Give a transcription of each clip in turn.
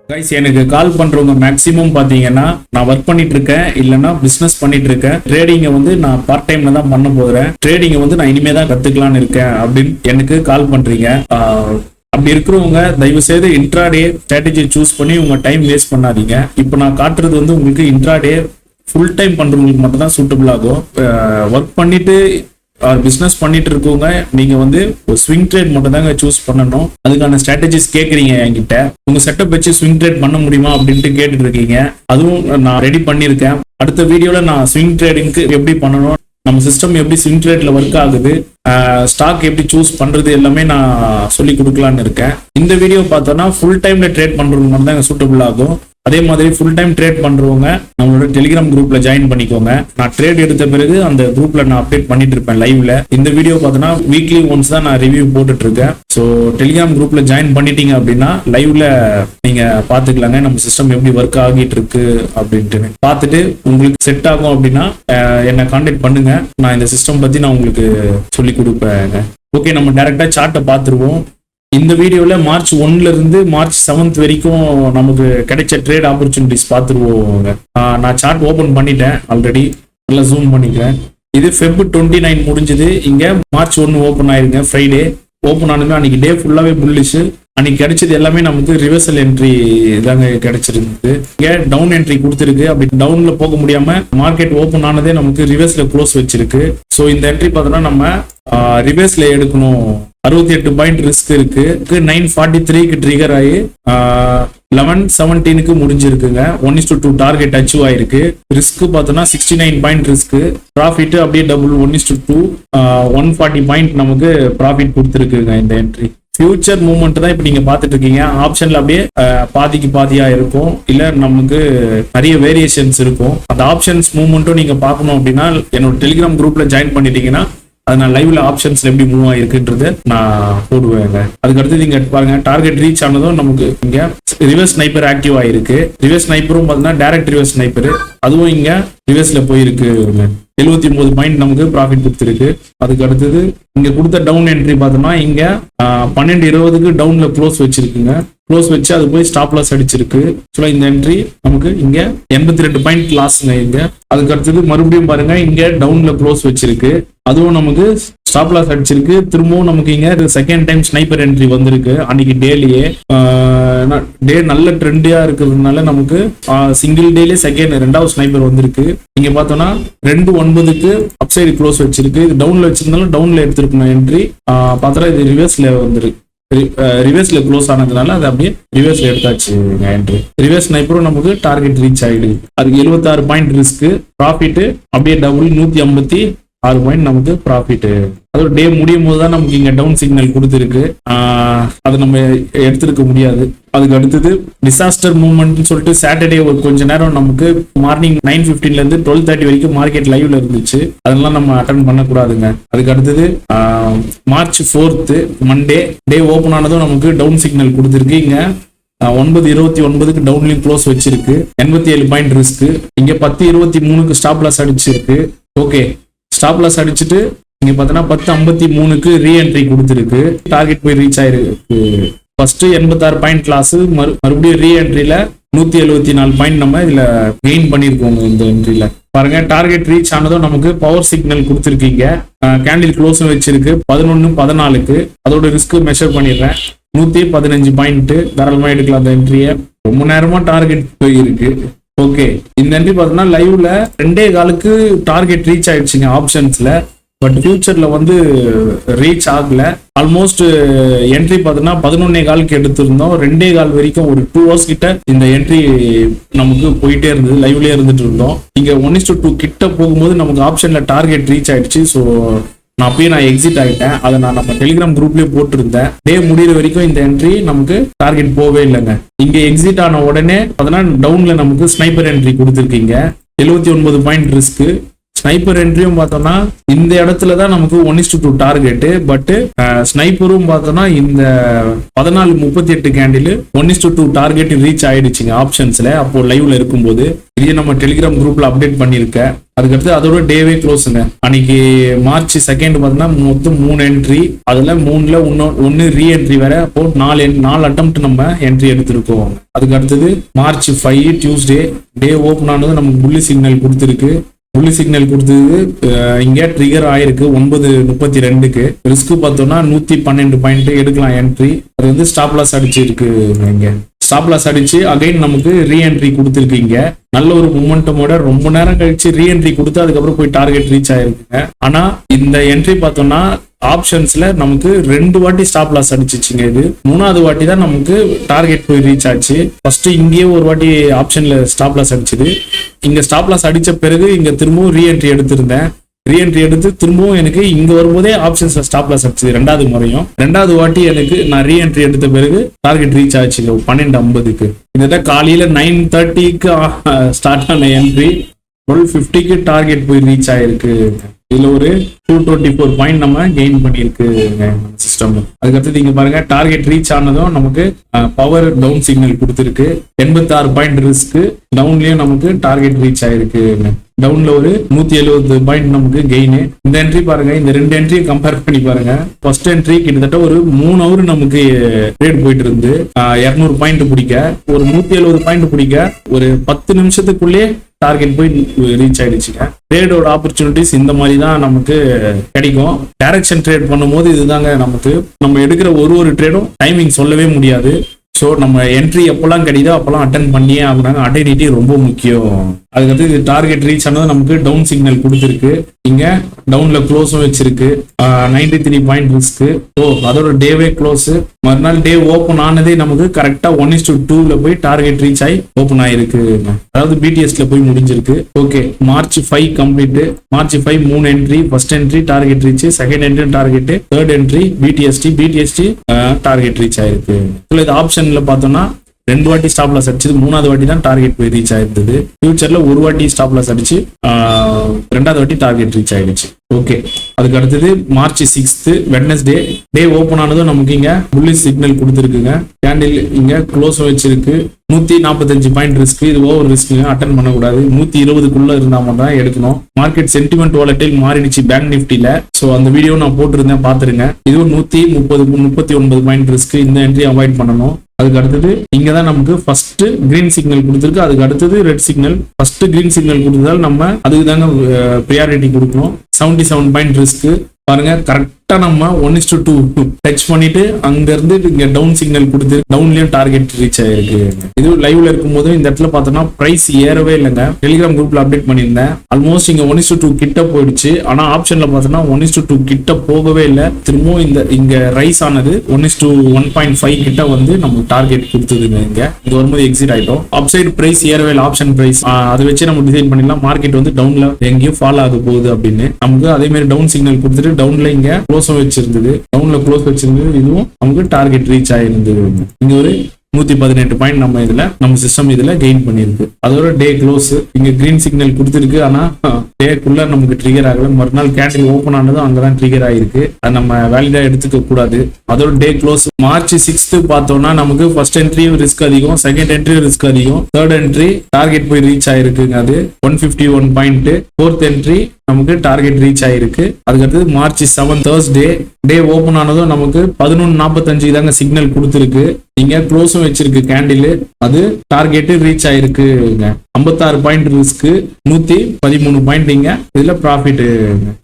Guys எனக்கு கால் பண்றவங்க maximum பாத்தீங்கன்னா நான் ஒர்க் பண்ணிட்டு இருக்கேன் இல்லைன்னா பிசினஸ் பண்ணிட்டு இருக்கேன். ட்ரேடிங்கை வந்து நான் பார்ட் டைம்ல தான் பண்ண போறேன். ட்ரேடிங்கை வந்து நான் இனிமே தான் கத்துக்கலான்னு இருக்கேன் அப்படின்னு எனக்கு கால் பண்றீங்க. அப்படி இருக்கிறவங்க தயவு செய்து இன்ட்ராடே ஸ்ட்ராட்டஜி சூஸ் பண்ணி உங்க டைம் வேஸ்ட் பண்ணாதீங்க. இப்போ நான் காட்டுறது வந்து உங்களுக்கு இன்ட்ராடே ஃபுல் டைம் பண்றவங்களுக்கு மட்டும் தான் சூட்டபிள் ஆகும். ஒர்க் பண்ணிட்டு பிசினஸ் பண்ணிட்டு இருக்கவங்க நீங்க வந்து ஒரு ஸ்விங் ட்ரேட் மட்டும் தாங்க சூஸ் பண்ணணும். அதுக்கான ஸ்ட்ராட்டஜிஸ் கேட்குறீங்க என்கிட்ட. உங்க செட்டப் வச்சு ஸ்விங் ட்ரேட் பண்ண முடியுமா அப்படின்ட்டு கேட்டுட்டு இருக்கீங்க. அதுவும் நான் ரெடி பண்ணியிருக்கேன். அடுத்த வீடியோல நான் ஸ்விங் ட்ரேடிங்க்கு எப்படி பண்ணணும், நம்ம சிஸ்டம் எப்படி ஸ்விங் ட்ரேட்ல ஒர்க் ஆகுது, ஸ்டாக் எப்படி சூஸ் பண்றது எல்லாமே நான் சொல்லி கொடுக்கலான்னு இருக்கேன். இந்த வீடியோ பார்த்தோன்னா ஃபுல் டைம்ல ட்ரேட் பண்றவங்க மட்டும் தான் சூட்டபிள் ஆகும். அதே மாதிரி ஃபுல் டைம் ட்ரேட் பண்றவங்க நம்மளோட டெலிகிராம் குரூப்ல ஜாயின் பண்ணிக்கோங்க. நான் ட்ரேட் எடுத்த பிறகு அந்த குரூப்ல நான் அப்டேட் பண்ணிட்டு இருப்பேன் லைவ்ல. இந்த வீடியோ பார்த்தோன்னா வீக்லி ஒன்ஸ் தான் நான் ரிவ்யூ போட்டுட்டு இருக்கேன். ஸோ டெலிகிராம் குரூப்ல ஜாயின் பண்ணிட்டீங்க அப்படின்னா லைவ்ல நீங்க பாத்துக்கலாங்க நம்ம சிஸ்டம் எப்படி ஒர்க் ஆகிட்டு இருக்கு அப்படின்ட்டு. பார்த்துட்டு உங்களுக்கு செட் ஆகும் அப்படின்னா என்னை கான்டாக்ட் பண்ணுங்க. நான் இந்த சிஸ்டம் பத்தி நான் உங்களுக்கு சொல்லி கொடுப்பேங்க. ஓகே, நம்ம டைரக்டா சார்ட்டை பார்த்துருவோம். இந்த வீடியோவில் மார்ச் 1ல இருந்து மார்ச் 7th வரைக்கும் நமக்கு கிடைச்ச ட்ரேட் ஆப்பர்ச்சுனிட்டிஸ் பார்த்துருவோங்க. நான் சார்ட் ஓப்பன் பண்ணிட்டேன் ஆல்ரெடி. நல்லா ஜூம் பண்ணிக்கிறேன். இது Feb 29 முடிஞ்சது. இங்கே மார்ச் 1 ஓப்பன் ஆயிருங்க. ஃப்ரைடே ஓப்பன் ஆனதுமே அன்னைக்கு டே ஃபுல்லாகவே புல்லிஷ். அன்னைக்கு கிடைச்சது எல்லாமே நமக்கு ரிவர்சல் என்ட்ரி தாங்க கிடைச்சிருந்தது. இங்கே டவுன் என்ட்ரி கொடுத்துருக்கு. அப்படி டவுன்ல போக முடியாம மார்க்கெட் ஓப்பன் ஆனதே நமக்கு ரிவர்ஸ்ல க்ளோஸ் வச்சிருக்கு. ஸோ இந்த என்ட்ரி பார்த்தோம்னா நம்ம ரிவர்ஸ்ல எடுக்கணும். 68 பாயிண்ட் ரிஸ்க் இருக்கு. 943க்கு ட்ரிகர் ஆகி 1117க்கு முடிஞ்சிருக்குங்க. 1:2 டார்கெட் அச்சீவ் ஆயிருக்கு. ரிஸ்க் பார்த்தோம்னா 69 பாயிண்ட் ரிஸ்க். ப்ராஃபிட் அப்படியே டபுள் 1:2 140 பாயிண்ட் நமக்கு ப்ராஃபிட் கொடுத்துருக்குங்க இந்த என்ட்ரி. ஃபியூச்சர் மூவ்மெண்ட் தான் இப்போ நீங்க பார்த்துட்டு இருக்கீங்க. ஆப்ஷன்ல அப்படியே பாதிக்கு பாதியா இருக்கும், இல்ல நமக்கு நிறைய வேரியேஷன்ஸ் இருக்கும். அந்த ஆப்ஷன்ஸ் மூவ்மெண்ட்டும் நீங்க பார்க்கணும் அப்படின்னா என்னோட டெலிகிராம் குரூப்ல ஜாயின் பண்ணிட்டீங்கன்னா அது நான் லைவ்ல ஆப்ஷன்ஸ்ல எப்படி மூவ் ஆயிருக்குன்றது நான் போடுவேங்க. அதுக்கு அடுத்து நீங்க பாருங்க, டார்கெட் ரீச் ஆனதும் நமக்கு இங்க ரிவர்ஸ் ஸ்னைப்பர் ஆக்டிவ் ஆயிருக்கு. ரிவர்ஸ் ஸ்னைப்பரும் பார்த்தீங்கன்னா டைரக்ட் ரிவர்ஸ் ஸ்னைப்பர், அதுவும் இங்க ரிவர்ஸ்ல போயிருக்கு. 79 பாயிண்ட் நமக்கு ப்ராஃபிட் கொடுத்துருக்கு. அதுக்கு அடுத்தது இங்க கொடுத்த டவுன் என்ட்ரி பார்த்தோம்னா இங்க 12:20க்கு டவுன்ல க்ளோஸ் வச்சிருக்குங்க. க்ளோஸ் வச்சு அது போய் ஸ்டாப் லாஸ் அடிச்சிருக்கு. இந்த என்ட்ரி நமக்கு இங்க 82 பாயிண்ட் லாஸ்ங்க இங்க. அதுக்கு அடுத்தது மறுபடியும் பாருங்க இங்க டவுன்ல க்ளோஸ் வச்சிருக்கு. அதுவும் நமக்கு ஸ்டாப் லாஸ் அடிச்சிருக்கு. திரும்பவும் நமக்கு இங்க செகண்ட் டைம் ஸ்னைப்பர் என்ட்ரி வந்திருக்கு. அன்னைக்கு டேலியே டே நல்ல ட்ரெண்டியா இருக்கிறதுனால நமக்கு சிங்கிள் டேலே ரெண்டாவது ஸ்னைப்பர் வந்திருக்கு. இங்க பார்த்தோம்னா 2:09க்கு அப்சைடு க்ளோஸ் வச்சிருக்கு. இது டவுன்ல வச்சிருந்தாலும் டவுன்ல எடுத்திருக்கணும் என்ட்ரி. பார்த்தா இது ரிவர்ஸ்ல வந்துருக்கு. ரிவர்ஸ்ல க்ளோஸ் ஆனதுனால அது அப்படியே ரிவர்ஸ்ல எடுத்தாச்சு என்ட்ரி. ரிவர்ஸ் ஸ்னைப்பரும் நமக்கு டார்கெட் ரீச் ஆயிடுது. அதுக்கு 76 பாயிண்ட் ரிஸ்க். ப்ராஃபிட் அப்படியே டபுள் 156 பாயிண்ட் நமக்கு ப்ராஃபிட். அதோட டே முடியும் போது தான் நமக்கு இங்க டவுன் சிக்னல் கொடுத்துருக்கு. அதை நம்ம எடுத்திருக்க முடியாது. அதுக்கு அடுத்தது டிசாஸ்டர் மூவ்மெண்ட் சொல்லிட்டு சாட்டர்டே ஒரு கொஞ்ச நேரம் நமக்கு மார்னிங் 9:15ல இருந்து 12:30 வரைக்கும் மார்க்கெட் லைவ்ல இருந்துச்சு. அதெல்லாம் நம்ம அட்டன் பண்ணக்கூடாதுங்க. அதுக்கு அடுத்தது மார்ச் 4th மண்டே டே ஓப்பன் ஆனதும் நமக்கு டவுன் சிக்னல் கொடுத்துருக்கு. இங்க 9:29க்கு டவுன்லையும் க்ளோஸ் வச்சிருக்கு. 87 பாயிண்ட் ரிஸ்க். இங்க 10:23க்கு ஸ்டாப் லாஸ் அடிச்சிருக்கு. ஓகே, ஸ்டாப் லாஸ் அடிச்சுட்டு இங்க பார்த்தோன்னா 10:53க்கு ரீஎன்ட்ரி கொடுத்துருக்கு. டார்கெட் போய் ரீச் ஆயிருக்கு. ஃபர்ஸ்ட் 86 பாயிண்ட் லாஸ், மறுபடியும் ரீஎன்ட்ரியில 174 பாயிண்ட் நம்ம இதுல கெயின் பண்ணிருக்கோங்க. இந்த என்ட்ரியில பாருங்க, டார்கெட் ரீச் ஆனதும் நமக்கு பவர் சிக்னல் கொடுத்துருக்கீங்க. கேண்டில் க்ளோஸும் வச்சிருக்கு 11:14க்கு. அதோட ரிஸ்க் மெஷர் பண்ணிடுறேன். 115 பாயிண்ட் தாராளமா எடுக்கலாம் அந்த என்ட்ரியை. ரொம்ப நேரமா டார்கெட் போயிருக்கு. ஓகே, இந்த என்ட்ரி பார்த்தோம்னா லைவ்ல 2.25க்கு டார்கெட் ரீச் ஆயிடுச்சுங்க ஆப்ஷன்ஸ்ல. பட் ஃபியூச்சர்ல வந்து ரீச் ஆகல. ஆல்மோஸ்ட் என்ட்ரி பார்த்தோம்னா 11.25க்கு எடுத்திருந்தோம். 2.25 வரைக்கும் ஒரு 2 hours கிட்ட இந்த என்ட்ரி நமக்கு போயிட்டே இருந்தது. லைவ்லயே இருந்துட்டு இருந்தோம். இங்க 1:2 கிட்ட போகும்போது நமக்கு ஆப்ஷன்ல டார்கெட் ரீச் ஆயிடுச்சு. ஸோ நான் எக்ஸிட் ஆயிட்டேன். அதை நான் நம்ம டெலிகிராம் குரூப்லயே போட்டிருந்தேன். டே முடிகிற வரைக்கும் இந்த என்ட்ரி நமக்கு டார்கெட் போவே இல்லைங்க. இங்க எக்ஸிட் ஆன உடனே பார்த்தோன்னா டவுன்ல நமக்கு ஸ்னைப்பர் என்ட்ரி கொடுத்துருக்கீங்க. 79 பாயிண்ட் ரிஸ்க். ஸ்னைப்பர் என்ட்ரியும் பார்த்தோம்னா இந்த இடத்துல தான் நமக்கு 1:2 டார்கெட். பட் ஸ்னைப்பரும் பார்த்தோம்னா இந்த 14:38 கேண்டில் 1:2 டார்கெட் ரீச் ஆயிடுச்சுங்க ஆப்ஷன்ஸ்ல. அப்போ லைவ்ல இருக்கும்போது இதே நம்ம டெலிகிராம் குரூப்ல அப்டேட் பண்ணியிருக்கேன். அதுக்கடுத்து அதோட டேவே க்ளோஸுங்க. அன்னைக்கு மார்ச் 2 பார்த்தோம்னா மொத்தம் 3 என்ட்ரி, அதுல 3ல ஒன்னு ரீஎன்ட்ரி வேற. அப்போ 4 அட்டெம்ப்ட் நம்ம என்ட்ரி எடுத்திருக்கோம். அதுக்கு அடுத்தது மார்ச் 5 டியூஸ்டே டே ஓப்பன் ஆனது நமக்கு புள்ளி சிக்னல் கொடுத்துருக்கு. புள்ளி சிக்னல் கொடுத்தது இங்க ட்ரிகர் ஆயிருக்கு 9:32க்கு. ரிஸ்க் பார்த்தோம்னா 112 பாயிண்ட் எடுக்கலாம் என்ட்ரி. அது வந்து ஸ்டாப் லாஸ் அடிச்சிருக்கு. இங்க ஸ்டாப் லாஸ் அடிச்சு அகைன் நமக்கு ரீஎன்ட்ரி கொடுத்துருக்கீங்க. நல்ல ஒரு மூமெண்டமோட ரொம்ப நேரம் கழிச்சு ரீஎன்ட்ரி கொடுத்து அதுக்கப்புறம் போய் டார்கெட் ரீச் ஆயிருக்குங்க. ஆனா இந்த என்ட்ரி பார்த்தோம்னா ஆப்ஷன்ஸ்ல நமக்கு 2 வாட்டி ஸ்டாப் லாஸ் அடிச்சிச்சுங்க. இது 3வது வாட்டி தான் நமக்கு டார்கெட் போய் ரீச் ஆச்சு. ஃபர்ஸ்ட் இங்கேயே ஒரு வாட்டி ஆப்ஷன்ல ஸ்டாப் லாஸ் அடிச்சது. இங்க ஸ்டாப் லாஸ் அடிச்ச பிறகு இங்க திரும்பவும் ரீஎன்ட்ரி எடுத்திருந்தேன். ரீஎன்ட்ரி எடுத்து திரும்பவும் எனக்கு இங்க வரும்போதே ஆப்ஷன்ஸ்ல ஸ்டாப் லாஸ் அடிச்சது 2வது முறையும். 2வது வாட்டி எனக்கு நான் ரீஎன்ட்ரி எடுத்த பிறகு டார்கெட் ரீச் ஆச்சு 12:50க்கு. இந்த காலையில 9:30க்கு ஸ்டார்ட் ஆன என்ட்ரி 12:50க்கு டார்கெட் போய் ரீச் ஆயிருக்கு. இதுல ஒரு 224 பாயிண்ட் நம்ம கெயின் பண்ணிருக்கு சிஸ்டம். அதுக்கடுத்து இங்க பாருங்க டார்கெட் ரீச் ஆனதும் நமக்கு பவர் டவுன் சிக்னல் கொடுத்துருக்கு. 86 பாயிண்ட் ரிஸ்க் டவுன்லயும் நமக்கு டார்கெட் ரீச் ஆயிருக்கு. டவுன்ல ஒரு 170 பாயிண்ட் நமக்கு கெயின். இந்த என்ட்ரி பாருங்க, இந்த 2 என்ட்ரியை கம்பேர் பண்ணி பாருங்க. ஃபர்ஸ்ட் என்ட்ரி கிட்டத்தட்ட ஒரு 3 ஹவர் நமக்கு ட்ரேட் போயிட்டு இருந்து 200 பாயிண்ட் பிடிக்க, ஒரு 170 பாயிண்ட் பிடிக்க ஒரு 10 நிமிஷத்துக்குள்ளே டார்கெட் போய் ரீச் ஆயிடுச்சுங்க. ட்ரேடோட ஆப்பர்ச்சுனிட்டிஸ் இந்த மாதிரி தான் நமக்கு கிடைக்கும். டைரக்ஷன் ட்ரேட் பண்ணும்போது இதுதாங்க நமக்கு நம்ம எடுக்கிற ஒரு ட்ரேடும் டைமிங் சொல்லவே முடியாது. ஸோ நம்ம என்ட்ரி எப்பெல்லாம் கிடைக்குதோ அப்பெல்லாம் அட்டன் பண்ணியே ஆகுறாங்க. அட்டெனிட்டி ரொம்ப முக்கியம். அதுக்கடுத்து இது டார்கெட் ரீச் ஆனது நமக்கு டவுன் சிக்னல் கொடுத்துருக்கு. இங்க டவுன்ல க்ளோஸும் வச்சிருக்கு 93 பாயிண்ட் ரிஸ்க். ஸோ அதோட டேவே க்ளோஸ். மறுநாள் டே ஓப்பன் ஆனதே நமக்கு கரெக்டா 1:2ல போய் டார்கெட் ரீச் ஆகி ஓப்பன் ஆயிருக்கு. அதாவது பிடிஎஸ்ல போய் முடிஞ்சிருக்கு. Okay, March 5 complete. March 5 3 entry. First entry target reach, second entry target, third entry பிடிஎஸ்டி டார்கெட் ரீச் ஆயிருக்கு. இது ஆப்ஷன்ல பார்த்தோம்னா 2 வாட்டி ஸ்டாப் லாஸ் அடிச்சது, 3வது வாட்டி தான் டார்கெட் போய் ரீச் ஆயிருந்தது. ஃபியூச்சர்ல 1 வாட்டி ஸ்டாப் லாஸ் அடிச்சு 2வது வாட்டி டார்கெட் ரீச் ஆயிடுச்சு. ஓகே, அதுக்கு அடுத்தது மார்ச் 6 வெட்னஸ்டே டே ஓப்பன் ஆனதும் நமக்கு இங்க புல்லிஷ் சிக்னல் கொடுத்துருக்குங்க. கேண்டில் இங்க க்ளோஸ் வச்சிருக்கு. 145 பாயிண்ட் ரிஸ்க். இது ஓவர் ரிஸ்க், அட்டன் பண்ணக்கூடாது. 120க்குள்ள இருந்தா மட்டும் தான் எடுக்கணும். மார்க்கெட் சென்டிமெண்ட் வாலட்டைல் மாறிடுச்சு பேங்க் நிஃப்டில. சோ அந்த வீடியோ நான் போட்டிருந்தேன், பாத்துருங்க. இதுவும் 139 பாயிண்ட் ரிஸ்க். இந்த என்ட்ரி அவாய்ட் பண்ணணும். அதுக்கு அடுத்தது இங்க தான் நமக்கு ஃபர்ஸ்ட் கிரீன் சிக்னல் கொடுத்துருக்கு. அதுக்கு அடுத்தது red signal. First green signal கொடுத்ததால் நம்ம அதுக்கு தாங்க ப்ரியாரிட்டி கொடுக்கணும். 77 பாயிண்ட் ரிஸ்க். பாருங்க, கரெக்டா நம்ம 1:2 டச் பண்ணிட்டு அங்க இருந்து இங்க டவுன் சிக்னல் கொடுத்து டவுன்லயும் டார்கெட் ரீச் ஆயிருக்கு. இது லைவ்ல இருக்கும்போது இந்த இடத்துல பார்த்தோம்னா பிரைஸ் ஏறவே இல்லைங்க. டெலிகிராம் குரூப்ல அப்டேட் பண்ணியிருந்தேன். ஆல்மோஸ்ட் இங்க 1:2 கிட்ட போயிடுச்சு. ஆனா ஆப்ஷன்ல பார்த்தோம்னா 1:2 கிட்ட போகவே இல்லை. திரும்பவும் இங்க ரைஸ் ஆனது 1:1.5 கிட்ட வந்து நம்ம டார்கெட் கொடுத்ததுங்க. இங்க வரும்போது எக்ஸிட் ஆயிட்டோம். அப்சைட் பிரைஸ் ஏறவே இல்லை, ஆப்ஷன் பிரைஸ். அதை வச்சு நம்ம டிசைட் பண்ணிடலாம் மார்க்கெட் வந்து டவுன்ல எங்கேயும் ஃபால் ஆக போகுது அப்படின்னு. நமக்கு அதே மாதிரி டவுன் சிக்னல் கொடுத்துட்டு டவுன்ல இங்க க்ளோஸும் வச்சிருந்தது. டவுன்ல க்ளோஸ் வச்சிருந்தது. இதுவும் நமக்கு டார்கெட் ரீச் ஆயிருந்தது. இங்க ஒரு 118 பாயிண்ட் நம்ம சிஸ்டம் இதுல கெயின் பண்ணிருக்கு. அதோட டே க்ளோஸ். இங்க கிரீன் சிக்னல் கொடுத்துருக்கு. ஆனா டேக்குள்ள நமக்கு ட்ரிகர் ஆகல. மறுநாள் கேண்டில் ஓபன் ஆனதும் அங்கதான் ட்ரிகர் ஆயிருக்கு. அது நம்ம வேலிடா எடுத்துக்க கூடாது. அதோட டே க்ளோஸ் மார்ச் 6 பார்த்தோம்னா நமக்கு ஃபர்ஸ்ட் என்ட்ரியும் ரிஸ்க் அதிகம், செகண்ட் என்ட்ரியும் ரிஸ்க் அதிகம், தேர்ட் என்ட்ரி டார்கெட் போய் ரீச் ஆயிருக்குங்க. அது 151 பாயிண்ட். ஃபோர்த் என்ட்ரி நமக்கு டார்கெட் ரீச் ஆயிருக்கு. அதுக்கடுத்து மார்ச் 7 தேர்ஸ்டே டே ஓபன் ஆனதும் நமக்கு 11:45 தாங்க சிக்னல் கொடுத்துருக்கு. இங்க க்ளோஸும் வச்சிருக்கு கேண்டில். அது டார்கெட் ரீச் ஆயிருக்குங்க. 56 பாயிண்ட் ரிஸ்க், 113 பாயிண்ட் இங்க இதுல ப்ராஃபிட்.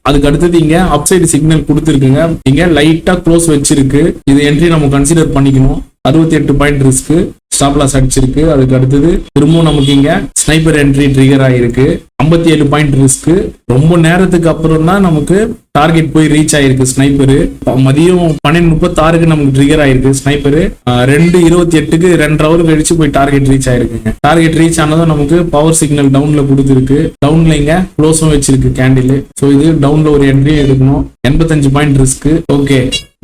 அதுக்கு அடுத்தது இங்க அப்சைடு சிக்னல் கொடுத்துருக்குங்க. இங்க லைட்டா க்ளோஸ் வச்சிருக்கு. இது என்ட்ரி நம்ம கன்சிடர் பண்ணிக்கணும். 68 பாயிண்ட் ரிஸ்க், ஸ்டாப் லாஸ் அடிச்சிருக்கு. அதுக்கு அடுத்தது திரும்பவும் நமக்கு இங்க ஸ்னைப்பர் என்ட்ரி ட்ரிகர் ஆயிருக்கு. 57 பாயிண்ட் ரிஸ்க். ரொம்ப நேரத்துக்கு அப்புறம் தான் நமக்கு டார்கெட் போய் ரீச் ஆயிருக்கு. ஸ்னைப்பரு மதியம் 12:36 நமக்கு ட்ரிகர் ஆயிருக்கு. ஸ்னைப்பரு 2:28 2 ஹவர் கழிச்சு போய் டார்கெட் ரீச் ஆயிருக்குங்க. டார்கெட் ரீச் ஆனதும் நமக்கு பவர் சிக்னல் டவுன்ல கொடுத்துருக்கு. டவுன்ல இங்க க்ளோஸும் வச்சிருக்கு கேண்டில். சோ இது டவுன்ல ஒரு என்ட்ரி எடுக்கணும். 85 பாயிண்ட் ரிஸ்க். ஓகே,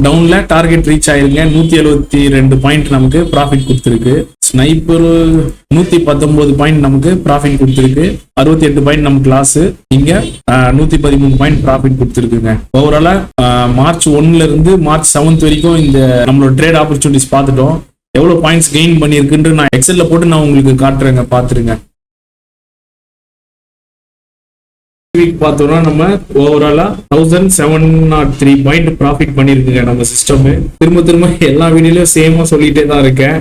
டவுன்ல டார்கெட் ரீச் ஆயிருங்க. 172 பாயிண்ட் நமக்கு ப்ராஃபிட் கொடுத்துருக்கு. ஸ்னைப்பர் 119 பாயிண்ட் நமக்கு ப்ராஃபிட் கொடுத்துருக்கு, 68 பாயிண்ட் நமக்கு லாஸ், இங்க 113 பாயிண்ட் ப்ராஃபிட் கொடுத்துருக்குங்க. ஓவராலா மார்ச் 1ல இருந்து மார்ச் 7 வரைக்கும் இந்த நம்மளோட ட்ரேட் ஆப்பர்ச்சுனிட்டிஸ் பார்த்துட்டோம். எவ்வளவு பாயிண்ட்ஸ் கெயின் பண்ணிருக்குன்னு நான் எக்ஸல்ல போட்டு நான் உங்களுக்கு காட்டுறேங்க, பாத்துருங்க. வீக் பார்த்தோம்னா நம்ம ஓவராலா 1703 பாயிண்ட் ப்ராஃபிட் பண்ணிருக்குங்க நம்ம சிஸ்டம். திரும்ப எல்லா வீடியோலயும் சேமா சொல்லிட்டே தான் இருக்கேன்.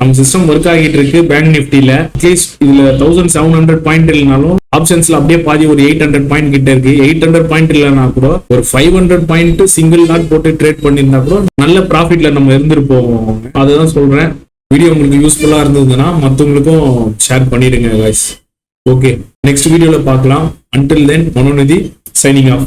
நம்ம சிஸ்டம் ஒர்க் ஆகிட்டு இருக்கு. பேங்க் நிஃப்டில அட்லீஸ்ட் இதுல 1700 பாயிண்ட் இல்லைனாலும் ஆப்ஷன்ஸ்ல அப்படியே பாதி ஒரு 800 பாயிண்ட் கிட்ட இருக்கு. 800 பாயிண்ட் இல்லைனா கூட ஒரு 500 பாயிண்ட் சிங்கிள் லாட் போட்டு ட்ரேட் பண்ணியிருந்தா கூட நல்ல ப்ராஃபிட்ல நம்ம இருந்துருப்போம். அதுதான் சொல்றேன். வீடியோ உங்களுக்கு யூஸ்ஃபுல்லா இருந்ததுன்னா மற்றவங்களுக்கும் ஷேர் பண்ணிடுங்க guys. ஓகே, நெக்ஸ்ட் வீடியோல பார்க்கலாம். Until then, Manonidhi signing off.